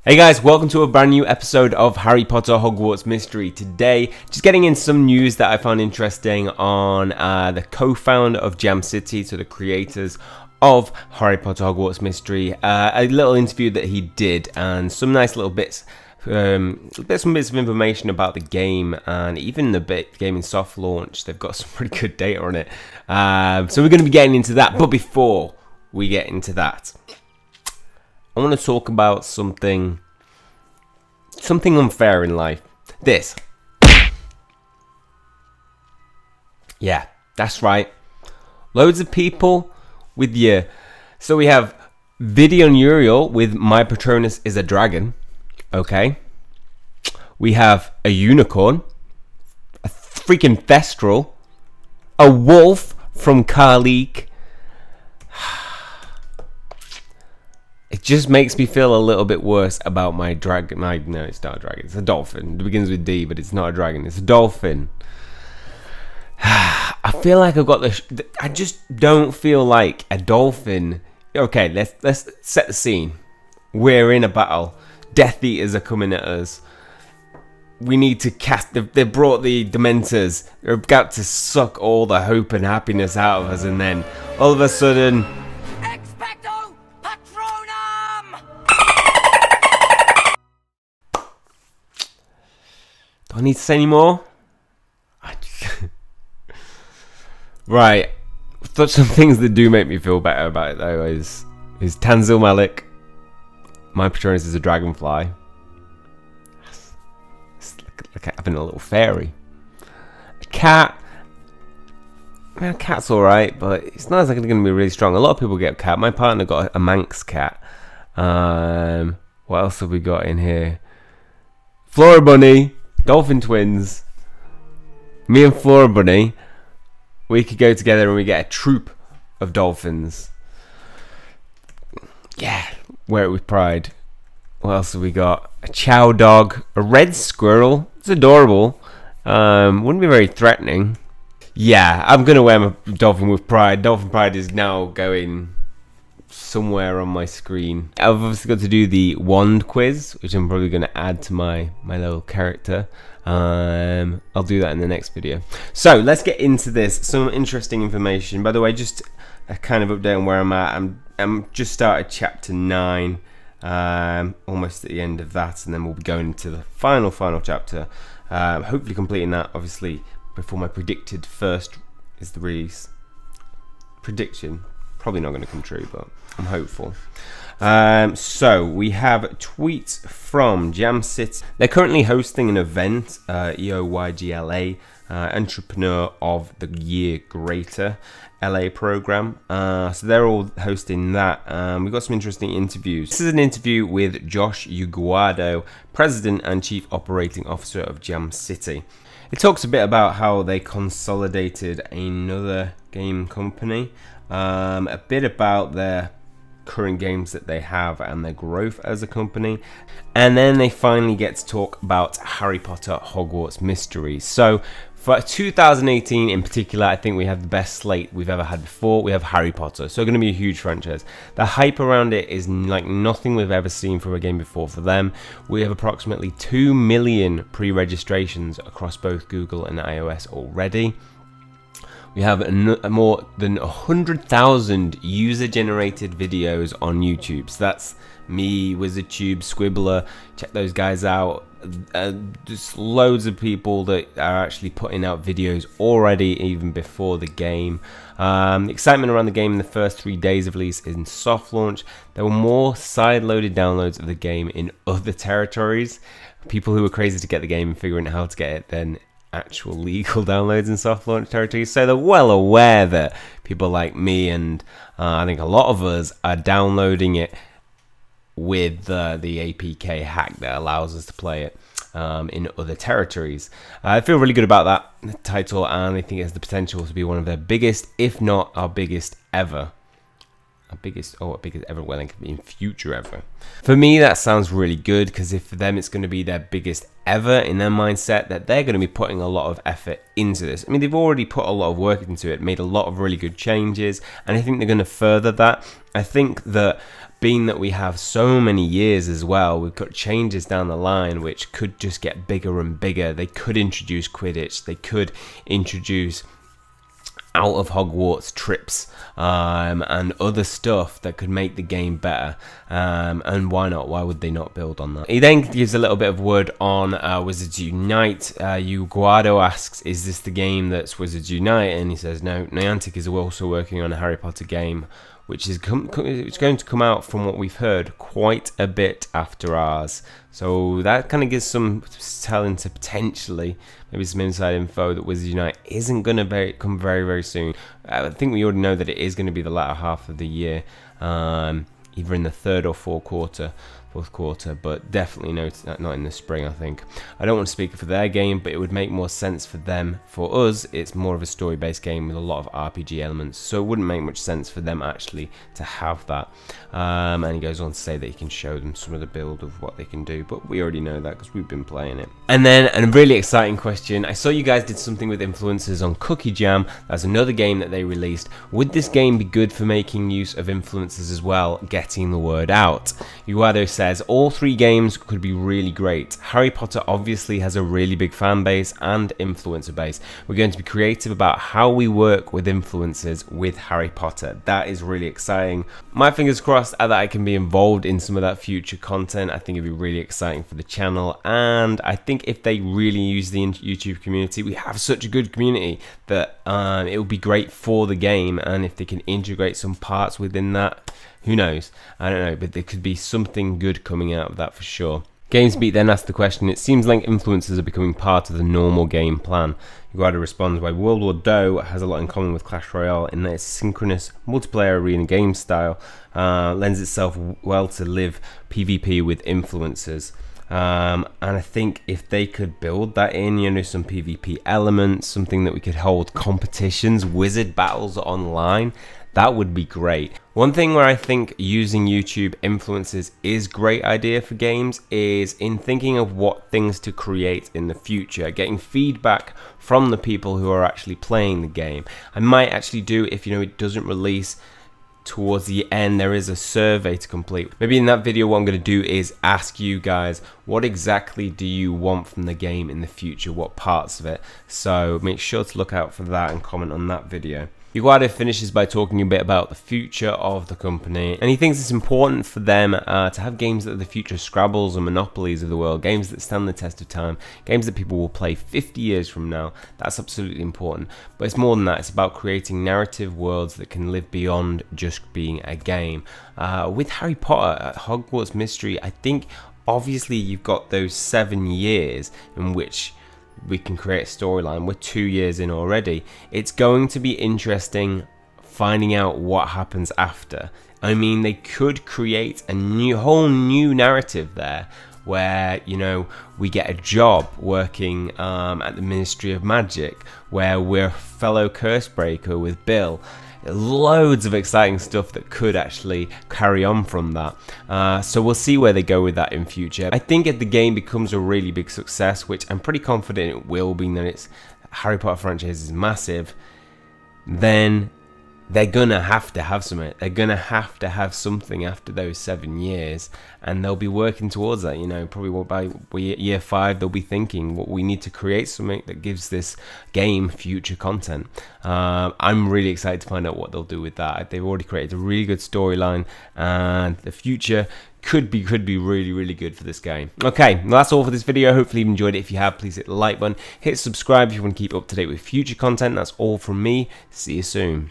Hey guys, welcome to a brand new episode of Harry Potter Hogwarts Mystery. Today, just getting in some news that I found interesting on the co-founder of Jam City, so the creators of Harry Potter Hogwarts Mystery. A little interview that he did and some nice little bits, some bits of information about the game and even the game in soft launch. They've got some pretty good data on it. So we're going to be getting into that, but before we get into that, I want to talk about something unfair in life. This. Yeah, that's right. Loads of people with you. So we have Video Uriel with My Patronus is a Dragon. Okay. We have a unicorn. A freaking Thestral. A wolf from Carleek. It just makes me feel a little bit worse about my dragon. No, it's not a dragon. It's a dolphin. It begins with D, but it's not a dragon. It's a dolphin. I feel like I've got the. I just don't feel like a dolphin. Okay, let's set the scene. We're in a battle. Death Eaters are coming at us. We need to cast. They brought the Dementors. They're about to suck all the hope and happiness out of us, and then all of a sudden. Do I need to say any more? Right. Some things that do make me feel better about it though is Tanzil Malik. My Patronus is a dragonfly. It's like having a little fairy. A cat. I mean, a cat's alright, but it's not exactly going to be really strong. A lot of people get a cat. My partner got a Manx cat. What else have we got in here? Flora Bunny. Dolphin twins. Me and Flora Bunny, we could go together and we get a troop of dolphins. Yeah, wear it with pride. What else have we got? A chow dog, a red squirrel. It's adorable. Wouldn't be very threatening. Yeah, I'm gonna wear my dolphin with pride. Dolphin pride is now going somewhere on my screen. I've obviously got to do the wand quiz, which I'm probably going to add to my little character. I'll do that in the next video. So let's get into this. Some interesting information. By the way, just a kind of update on where I'm at. I'm just started chapter 9, almost at the end of that, and then we'll be going into the final chapter. Hopefully completing that, obviously, before my predicted first is the release. Prediction. Probably not going to come true, but I'm hopeful. So we have tweets from Jam City. They're currently hosting an event, YGUADO, Entrepreneur of the Year Greater LA program. So they're all hosting that. We've got some interesting interviews. This is an interview with YGUADO, President and Chief Operating Officer of Jam City. It talks a bit about how they consolidated another game company. A bit about their current games that they have and their growth as a company, and then they finally get to talk about Harry Potter Hogwarts Mystery. So for 2018 in particular, I think we have the best slate we've ever had before. We have Harry Potter, so going to be a huge franchise. The hype around it is like nothing we've ever seen for a game before for them. We have approximately 2 million pre-registrations across both Google and iOS already. We have more than 100,000 user-generated videos on YouTube. So that's me, WizardTube, Squibbler. Check those guys out. Just loads of people that are actually putting out videos already, even before the game. The excitement around the game in the first 3 days of release in soft launch. There were more side-loaded downloads of the game in other territories. People who were crazy to get the game and figuring out how to get it then actual legal downloads in soft launch territory, so they're well aware that people like me and I think a lot of us are downloading it with the APK hack that allows us to play it in other territories. I feel really good about that title, and I think it has the potential to be one of their biggest, if not our biggest ever, biggest ever, well, it could be in future ever. For me, that sounds really good, because if for them it's going to be their biggest ever in their mindset, that they're going to be putting a lot of effort into this. I mean, they've already put a lot of work into it, made a lot of really good changes, and I think they're going to further that. I think that being that we have so many years as well, we've got changes down the line which could just get bigger and bigger. They could introduce Quidditch, they could introduce out of Hogwarts trips and other stuff that could make the game better, and why not? Why would they not build on that? He then gives a little bit of word on Wizards Unite. YGUADO asks, is this the game that's Wizards Unite? And he says no, Niantic is also working on a Harry Potter game, which is it's going to come out, from what we've heard, quite a bit after ours. So that kind of gives some telling to potentially maybe some inside info that Wizards Unite isn't going to come very, very soon. I think we already know that it is going to be the latter half of the year, either in the third or fourth quarter, but definitely not in the spring, I think. I don't want to speak for their game, but it would make more sense for them. For us, it's more of a story-based game with a lot of RPG elements, so it wouldn't make much sense for them actually to have that. And he goes on to say that he can show them some of the build of what they can do, but we already know that because we've been playing it. And then a really exciting question. I saw you guys did something with influencers on Cookie Jam. That's another game that they released. Would this game be good for making use of influencers as well, getting the word out? YGUADO says all 3 games could be really great. Harry Potter obviously has a really big fan base and influencer base. We're going to be creative about how we work with influencers with Harry Potter. That is really exciting. My fingers crossed that I can be involved in some of that future content. I think it'd be really exciting for the channel, and I think if they really use the YouTube community, we have such a good community that it would be great for the game, and if they can integrate some parts within that, who knows? I don't know, but there could be something good coming out of that for sure. GamesBeat then asked the question, it seems like influencers are becoming part of the normal game plan. YGUADO responds, why World War Do has a lot in common with Clash Royale in that its synchronous multiplayer arena game style lends itself well to live PvP with influencers. And I think if they could build that in, you know, some PvP elements, something that we could hold competitions, wizard battles online, that would be great. One thing where I think using YouTube influencers is a great idea for games is in thinking of what things to create in the future, getting feedback from the people who are actually playing the game. I might actually do, if you know it doesn't release towards the end, there is a survey to complete. Maybe in that video what I'm going to do is ask you guys, what exactly do you want from the game in the future, what parts of it? So make sure to look out for that and comment on that video. YGUADO finishes by talking a bit about the future of the company, and he thinks it's important for them to have games that are the future Scrabbles and Monopolies of the world, games that stand the test of time, games that people will play 50 years from now. That's absolutely important, but it's more than that. It's about creating narrative worlds that can live beyond just being a game. With Harry Potter, Hogwarts Mystery, I think obviously you've got those 7 years in which we can create a storyline. We're 2 years in already. It's going to be interesting finding out what happens after. I mean, they could create a whole new narrative there where, you know, we get a job working at the Ministry of Magic, where we're a fellow curse breaker with Bill. Loads of exciting stuff that could actually carry on from that. So we'll see where they go with that in future. I think if the game becomes a really big success, which I'm pretty confident it will, being that its Harry Potter franchise is massive, then they're gonna have to have something. They're gonna have to have something after those 7 years, and they'll be working towards that. You know, probably by year 5 they'll be thinking, what we need to create something that gives this game future content. I'm really excited to find out what they'll do with that. They've already created a really good storyline, and the future could be really, really good for this game. Okay, well, that's all for this video. Hopefully you've enjoyed it. If you have, please hit the like button, hit subscribe if you want to keep up to date with future content. That's all from me. See you soon.